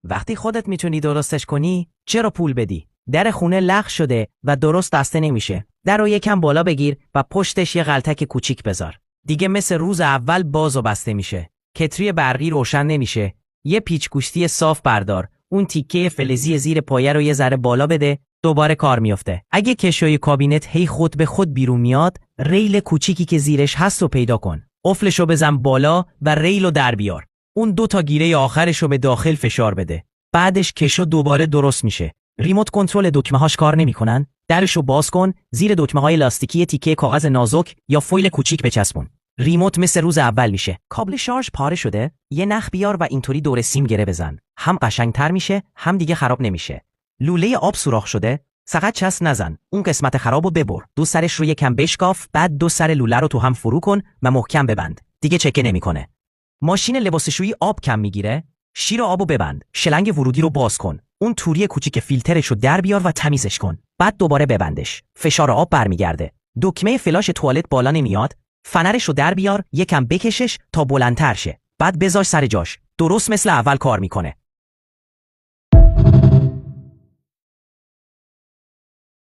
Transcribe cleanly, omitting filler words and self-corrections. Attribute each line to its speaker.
Speaker 1: وقتی خودت میتونی درستش کنی چرا پول بدی؟ در خونه لخ شده و درست بسته نمیشه. در رو یکم بالا بگیر و پشتش یه غلطک کوچیک بذار. دیگه مثل روز اول باز و بسته میشه. کتری برقی روشن نمیشه. یه پیچ گوشتی صاف بردار. اون تیکه فلزی زیر پایه رو یه ذره بالا بده، دوباره کار میفته. اگه کشوی کابینت هی خود به خود بیرون میاد، ریل کوچیکی که زیرش هست رو پیدا کن. قفلشو بزن بالا و ریلو در بیار. اون 2 تا گیره آخرشو به داخل فشار بده. بعدش کشو دوباره درست میشه. ریموت کنترل دکمه‌هاش کار نمیکنن؟ درشو باز کن، زیر دکمه‌های لاستیکی تیکه کاغذ نازک یا فویل کوچیک بچسبون. ریموت مثل روز اول میشه. کابل شارژ پاره شده؟ یه نخ بیار و اینطوری دور سیم گره بزن. هم قشنگتر میشه، هم دیگه خراب نمیشه. لوله آب سوراخ شده؟ فقط چسب نزن. اون قسمت خرابو ببر. 2 سرش رو یکم بشکاف، بعد 2 سر لوله رو تو هم فرو کن و محکم ببند. دیگه چکه نمیکنه. ماشین لباسشویی آب کم میگیره؟ شیر آبو ببند. شلنگ ورودی رو باز کن. اون توری کوچیک فیلترش رو در بیار و تمیزش کن. بعد دوباره ببندش. فشار آب برمیگرده. دکمه فلاش توالت بالا نمیاد. فنرش رو در بیار، یکم بکشش تا بلندتر شه. بعد بذار سر جاش. درست مثل اول کار میکنه.